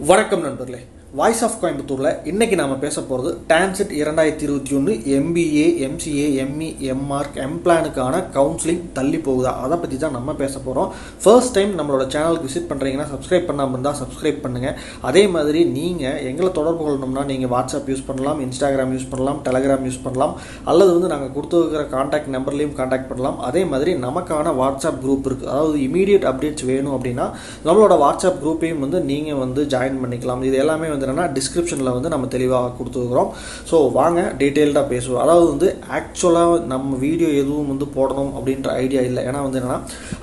வணக்கம் நண்பர்களே, voice of கோயம்புத்தூரில் இன்றைக்கி நாம் பேச போகிறது TANCET 2021 MBA MCA ME M.Arch M.Planuக்கான கவுன்சிலிங் தள்ளி போகுதா, அதை பற்றி தான் நம்ம பேச போகிறோம். ஃபர்ஸ்ட் டைம் நம்மளோட சேனலுக்கு விசிட் பண்ணுறீங்கன்னா சப்ஸ்கிரைப் பண்ணாமல் இருந்தால் சப்ஸ்கிரைப் பண்ணுங்கள். அதே மாதிரி நீங்கள் எங்களை தொடர்பு கொள்ளணும்னா நீங்கள் வாட்ஸ்அப் யூஸ் பண்ணலாம், இன்ஸ்டாகிராம் யூஸ் பண்ணலாம், டெலகிராம் யூஸ் பண்ணலாம், அல்லது நாங்கள் கொடுத்துருக்கிற கான்டாக்ட் நம்பர்லேயும் கான்டாக்ட் பண்ணலாம். அதே மாதிரி நமக்கான வாட்ஸ்அப் குரூப் இருக்குது. அதாவது இமீடியட் அப்டேட்ஸ் வேணும் அப்படின்னா நம்மளோட வாட்ஸ்அப் குரூப்பையும் நீங்கள் ஜாயின் பண்ணிக்கலாம். இது எல்லாமே என்னன்னா டிஸ்கிரிப்ஷனில் நம்ம தெளிவாக கொடுத்துருக்குறோம். ஸோ வாங்க டீட்டெயில்டாக பேசுவோம். அதாவது ஆக்சுவலாக நம்ம வீடியோ எதுவும் போடணும் அப்படின்ற ஐடியா இல்லை. ஏன்னா என்னென்னா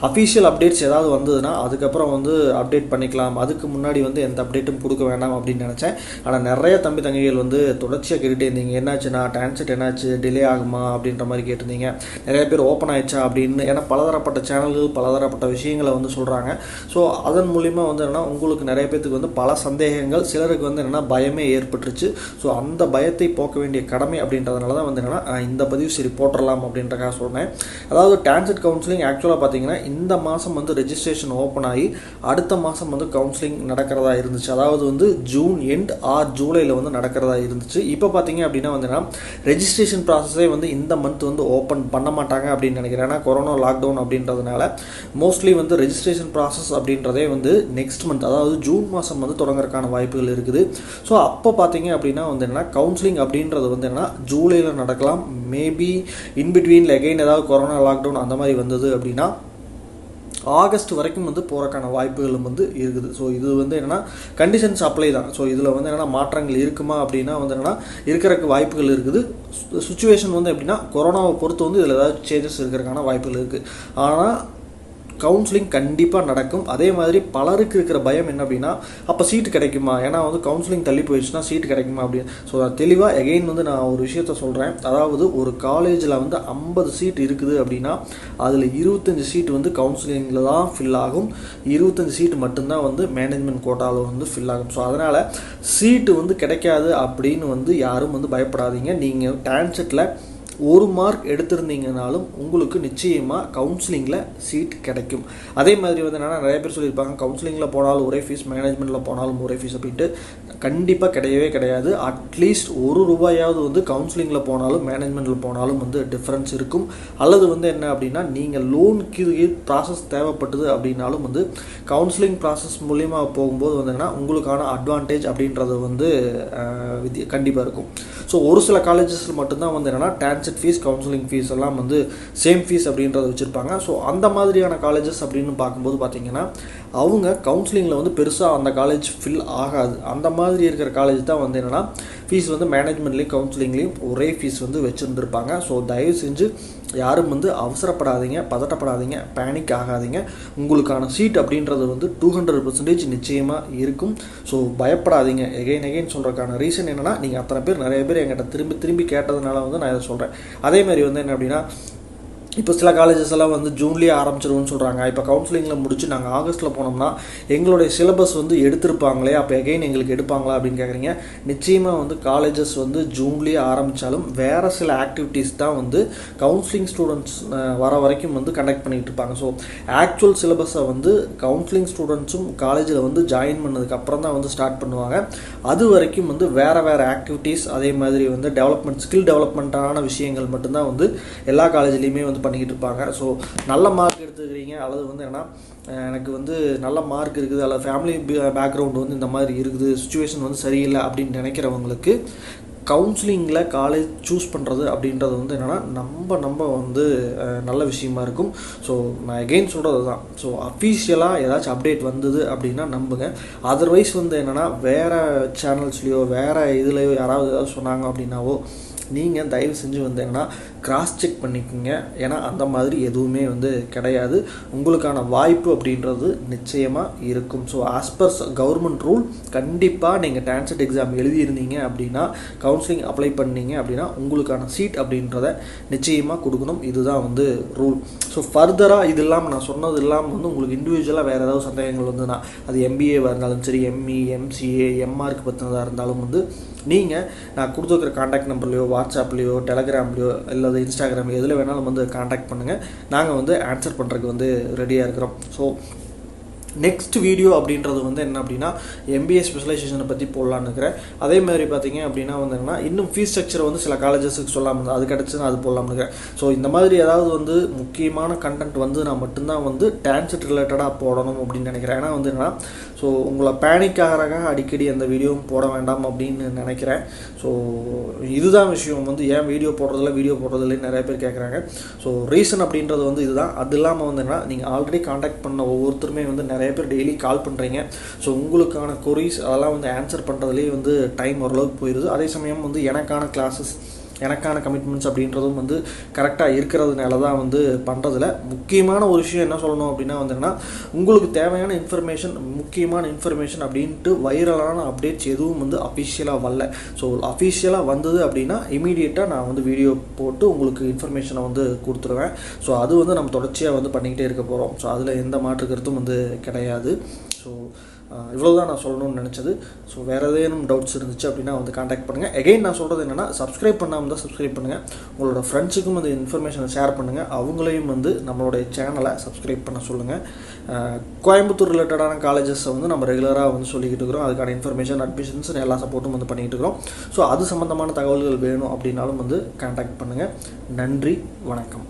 அஃபீஷியல் அப்டேட்ஸ் ஏதாவது வந்ததுன்னா அதுக்கப்புறம் அப்டேட் பண்ணிக்கலாம். அதுக்கு முன்னாடி எந்த அப்டேட்டும் கொடுக்க வேண்டாம் அப்படின்னு நினச்சேன். ஆனால் நிறைய தம்பி தங்கைகள் தொடர்ச்சியாக கேட்டுகிட்டே இருந்தீங்க, என்னாச்சுன்னா TANCET என்னாச்சு, டிலே ஆகுமா அப்படின்ற மாதிரி கேட்டிருந்தீங்க. நிறைய பேர் ஓப்பன் ஆயிடுச்சா அப்படின்னு. ஏன்னா பலதரப்பட்ட சேனல்கள் பலதரப்பட்ட விஷயங்களை சொல்கிறாங்க. ஸோ அதன் மூலிமா என்னென்னா உங்களுக்கு நிறைய பேருக்கு பல சந்தேகங்கள், சிலருக்கு என்னென்னா பயமே ஏற்பட்டுருச்சு. ஸோ அந்த பயத்தை போக்க வேண்டிய கடமை அப்படின்றதுனால தான் என்னென்னா இந்த பதிவு சரி போட்டுடலாம் அப்படின்றக்காக சொன்னேன். அதாவது TANCET கவுன்சிலிங் ஆக்சுவலாக பார்த்தீங்கன்னா இந்த மாதம் ரெஜிஸ்ட்ரேஷன் ஓப்பன் ஆகி அடுத்த மாதம் கவுன்சிலிங் நடக்கிறதா இருந்துச்சு. அதாவது ஜூன் எண்ட் ஆர் ஜூலையில் நடக்கிறதா இருந்துச்சு. இப்போ பார்த்தீங்க அப்படின்னா ரெஜிஸ்ட்ரேஷன் ப்ராசஸே இந்த மந்த் ஓப்பன் பண்ண மாட்டாங்க அப்படின்னு நினைக்கிறேன். ஏன்னா கொரோனா லாக்டவுன் அப்படின்றதுனால மோஸ்ட்லி ரெஜிஸ்ட்ரேஷன் ப்ராசஸ் அப்படின்றதே நெக்ஸ்ட் மந்த், அதாவது ஜூன் மாதம் தொடங்குறதுக்கான வாய்ப்புகள் இருக்குது. ஸோ அப்போ பார்த்தீங்க அப்படின்னா என்னென்னா கவுன்சிலிங் அப்படின்றது என்னென்னா ஜூலையில் நடக்கலாம். மேபி இன்பிட்வீனில் எகைன் ஏதாவது கொரோனா லாக்டவுன் அந்த மாதிரி வந்தது அப்படின்னா ஆகஸ்ட் வரைக்கும் போகிறக்கான வாய்ப்புகளும் இருக்குது. ஸோ இது என்னென்னா கண்டிஷன்ஸ் அப்ளை தான். ஸோ இதில் என்னென்னா மாற்றங்கள் இருக்குமா அப்படின்னா என்னென்னா இருக்கிறக்கு வாய்ப்புகள் இருக்குது. சுச்சுவேஷன் எப்படின்னா கொரோனாவை பொறுத்து இதில் ஏதாவது சேஞ்சஸ் இருக்கிறதுக்கான வாய்ப்புகள் இருக்குது. ஆனால் கவுன்சிலிங் கண்டிப்பாக நடக்கும். அதே மாதிரி பலருக்கு இருக்கிற பயம் என்ன அப்படின்னா அப்போ சீட்டு கிடைக்குமா, ஏன்னா கவுன்சிலிங் தள்ளி போயிடுச்சுன்னா சீட்டு கிடைக்குமா அப்படின்னு. ஸோ தெளிவாக எகெயின் நான் ஒரு விஷயத்த சொல்கிறேன். அதாவது ஒரு காலேஜில் 50 சீட் இருக்குது அப்படின்னா அதில் 25 சீட் கவுன்சிலிங்கில் தான் ஃபில் ஆகும். 25 சீட் மட்டும்தான் மேனேஜ்மெண்ட் கோட்டாவில் ஃபில் ஆகும். ஸோ அதனால் சீட்டு கிடைக்காது அப்படின்னு யாரும் பயப்படாதீங்க. நீங்கள் TANCETல ஒரு மார்க் எடுத்திருந்தீங்கனாலும் உங்களுக்கு நிச்சயமாக கவுன்சிலிங்கில் சீட் கிடைக்கும். அதே மாதிரி என்னென்னா நிறைய பேர் சொல்லியிருப்பாங்க கவுன்சிலிங்கில் போனாலும் ஒரே ஃபீஸ், மேனேஜ்மெண்ட்டில் போனாலும் ஒரே ஃபீஸ் அப்படின்ட்டு. கண்டிப்பாக கிடையவே கிடையாது. அட்லீஸ்ட் ₹1 கவுன்சிலிங்கில் போனாலும் மேனேஜ்மெண்ட்டில் போனாலும் டிஃப்ரென்ஸ் இருக்கும். அல்லது என்ன அப்படின்னா நீங்கள் லோனுக்கு ப்ராசஸ் தேவைப்பட்டது அப்படின்னாலும் கவுன்சிலிங் ப்ராசஸ் மூலியமாக போகும்போது என்னென்னா உங்களுக்கான அட்வான்டேஜ் அப்படின்றது கண்டிப்பாக இருக்கும். ஸோ ஒரு சில காலேஜஸில் மட்டும்தான் என்னென்னா TANCET ஃபீஸ், கவுன்சிலிங் ஃபீஸ் எல்லாம் சேம் ஃபீஸ் அப்படின்றத வச்சுருப்பாங்க. ஸோ அந்த மாதிரியான காலேஜஸ் அப்படின்னு பார்க்கும்போது பார்த்தீங்கன்னா அவங்க கவுன்சிலிங்கில் பெருசாக அந்த காலேஜ் ஃபில் ஆகாது. அந்த மாதிரி இருக்கிற காலேஜ் தான் என்னென்னா ஃபீஸ் மேனேஜ்மெண்ட்லேயும் கவுன்சிலிங்லேயும் ஒரே ஃபீஸ் வச்சுருந்துருப்பாங்க. ஸோ தயவு செஞ்சு யாரும் அவசரப்படாதீங்க, பதட்டப்படாதீங்க, பேனிக் ஆகாதீங்க. உங்களுக்கான சீட் அப்படின்றது 200% நிச்சயமாக இருக்கும். ஸோ பயப்படாதீங்க. எகைன் சொல்கிறதுக்கான ரீசன் என்னென்னா நீங்கள் அத்தனை பேர் நிறைய பேர் என்கிட்ட திரும்பி கேட்டதுனால நான் இதை சொல்கிறேன். அதே மாதிரி என்ன அப்படின்னா இப்போ சில காலேஜஸ் எல்லாம் ஜூன்லேயே ஆரம்பிச்சிருவோம்னு சொல்கிறாங்க. இப்போ கவுன்சிலிங்கில் முடிச்சு நாங்கள் ஆகஸ்ட்டில் போனோம்னா எங்களுடைய சிலபஸ் எடுத்திருப்பாங்களே, அப்போ எகைன் எங்களுக்கு எடுப்பாங்களா அப்படின்னு கேட்குறீங்க. நிச்சயமாக காலேஜஸ் ஜூன்லேயே ஆரம்பித்தாலும் வேறு சில ஆக்டிவிட்டீஸ் தான் கவுன்சிலிங் ஸ்டூடெண்ட்ஸ் வர வரைக்கும் கண்டக்ட் பண்ணிகிட்டு இருப்பாங்க. ஸோ ஆக்சுவல் சிலபஸை கவுன்சிலிங் ஸ்டூடெண்ட்ஸும் காலேஜில் ஜாயின் பண்ணதுக்கப்புறம் தான் ஸ்டார்ட் பண்ணுவாங்க. அது வரைக்கும் வேறு ஆக்டிவிட்டீஸ், அதே மாதிரி டெவலப்மெண்ட், ஸ்கில் டெவலப்மெண்ட்டான விஷயங்கள் மட்டும்தான் எல்லா காலேஜ்லேயுமே பண்ணிக்கிட்டு இருப்பாங்க. ஸோ நல்ல மார்க் எடுத்துக்கிறீங்க, அல்லது என்னென்னா எனக்கு நல்ல மார்க் இருக்குது, அல்லது ஃபேமிலி பேக்ரவுண்டு இந்த மாதிரி இருக்குது, சுச்சுவேஷன் சரியில்லை அப்படின்னு நினைக்கிறவங்களுக்கு கவுன்சிலிங்கில் காலேஜ் சூஸ் பண்ணுறது அப்படின்றது என்னென்னா நம்ம நல்ல விஷயமா இருக்கும். ஸோ நான் எகெயின் சொல்கிறது தான். ஸோ அஃபீஷியலாக ஏதாச்சும் அப்டேட் வந்தது அப்படின்னா நம்புங்க. அதர்வைஸ் என்னென்னா வேறு சேனல்ஸ்லேயோ வேறு இதுலேயோ யாராவது ஏதாவது சொன்னாங்க அப்படின்னாவோ நீங்கள் தயவு செஞ்சு என்னென்னா கிராஸ் செக் பண்ணிக்கோங்க. ஏன்னா அந்த மாதிரி எதுவுமே கிடையாது. உங்களுக்கான வாய்ப்பு அப்படின்றது நிச்சயமாக இருக்கும். So as per government rule கண்டிப்பாக நீங்கள் TANCET எக்ஸாம் எழுதியிருந்தீங்க அப்படின்னா, கவுன்சிலிங் அப்ளை பண்ணீங்க அப்படின்னா உங்களுக்கான சீட் அப்படின்றத நிச்சயமாக கொடுக்கணும். இதுதான் ரூல். ஸோ ஃபர்தராக இது இல்லாமல் நான் சொன்னது இல்லாமல் உங்களுக்கு இண்டிவிஜுவலாக வேறு ஏதாவது சந்தேகங்கள் அது MBAவாக இருந்தாலும் சரி, ME MCA M.Arch பற்றினதாக இருந்தாலும் நீங்கள் நான் கொடுத்துருக்கிற கான்டாக்ட் நம்பர்லையோ வாட்ஸ்அப்லேயோ டெலகிராம்லையோ இல்லை இன்ஸ்டாகிராம் எதில் வேணாலும் கான்டாக்ட் பண்ணுங்கள். நாங்கள் ஆன்சர் பண்ணுறதுக்கு ரெடியாக இருக்கிறோம். ஸோ நெக்ஸ்ட் வீடியோ அப்படின்றது வந்து என்ன அப்படின்னா எம்பிஏ ஸ்பெஷலைசேஷனை பற்றி போடலான்னு இருக்கிறேன். அதே மாதிரி பார்த்தீங்க அப்படின்னா வந்து என்னன்னா இன்னும் ஃபீஸ் ஸ்ட்ரக்சர் வந்து சில காலேஜஸுக்கு சொல்லாமல் அது கிடச்சி நான் அது போடலாம்னு இருக்கிறேன். ஸோ இந்த மாதிரி ஏதாவது வந்து முக்கியமான கண்டென்ட் வந்து நான் மட்டும்தான் வந்து டான்செட் ரிலேட்டடாக போடணும் அப்படின்னு நினைக்கிறேன். ஏன்னா வந்து என்னன்னா ஸோ உங்களை பேனிக் ஆகிறக்காக அடிக்கடி அந்த வீடியோவும் போட வேண்டாம் அப்படின்னு நினைக்கிறேன். ஸோ இதுதான் விஷயம் வந்து ஏன் வீடியோ போடுறதில்ல நிறைய பேர் கேட்குறாங்க. ஸோ ரீசன் அப்படின்றது வந்து இதுதான். அது இல்லாமல் வந்து என்னன்னா நீங்கள் ஆல்ரெடி காண்டாக்ட் பண்ண ஒவ்வொருத்தருமே வந்து நிறைய பேர் டெய்லி கால் பண்ணுறீங்க. ஸோ உங்களுக்கான கொரீஸ் அதெல்லாம் வந்து ஆன்சர் பண்ணுறதுலேயே வந்து டைம் ஓரளவுக்கு போயிடுது. அதே சமயம் வந்து எனக்கான கிளாஸஸ் எனக்கான கமிட்மெண்ட்ஸ் அப்படின்றதும் வந்து கரெக்டாக இருக்கிறதுனால தான் வந்து பண்ணுறதில்ல. முக்கியமான ஒரு விஷயம் என்ன சொல்லணும் அப்படின்னா வந்துன்னா உங்களுக்கு தேவையான முக்கியமான இன்ஃபர்மேஷன் அப்படின்ட்டு வைரலான அப்டேட்ஸ் எதுவும் வந்து அஃபிஷியலாக வரல. ஸோ அஃபிஷியலாக வந்தது அப்படின்னா இமீடியட்டாக நான் வந்து வீடியோ போட்டு உங்களுக்கு இன்ஃபர்மேஷனை வந்து கொடுத்துருவேன். ஸோ அது வந்து நம்ம தொடர்ச்சியாக வந்து பண்ணிக்கிட்டே இருக்க போகிறோம். ஸோ அதில் எந்த மாற்று கருத்தும் வந்து கிடையாது. ஸோ இவ்வளோதான் நான் சொல்லணும்னு நினச்சது. ஸோ வேறு ஏதேனும் டவுட்ஸ் இருந்துச்சு அப்படின்னா வந்து காண்டாக்ட் பண்ணுங்கள். எகைன் நான் சொல்கிறது என்னென்னா சப்ஸ்கிரைப் பண்ணாமல் தான் சப்ஸ்கிரைப் பண்ணுங்கள். உங்களோட ஃப்ரெண்ட்ஸுக்கும் அந்த இன்ஃபர்மேஷனை ஷேர் பண்ணுங்கள். அவங்களையும் வந்து நம்மளுடைய சேனலை சப்ஸ்கிரைப் பண்ண சொல்லுங்கள். கோயம்புத்தூர் ரிலேட்டடான காலேஜஸை வந்து நம்ம ரெகுலராக வந்து சொல்லிக்கிட்டு இருக்கிறோம். அதுக்கான இன்ஃபர்மேஷன் அட்மிஷன்ஸ் எல்லா சப்போர்ட்டும் வந்து பண்ணிகிட்டு இருக்கிறோம். ஸோ அது சம்மந்தமான தகவல்கள் வேணும் அப்படின்னாலும் வந்து காண்டாக்ட் பண்ணுங்கள். நன்றி, வணக்கம்.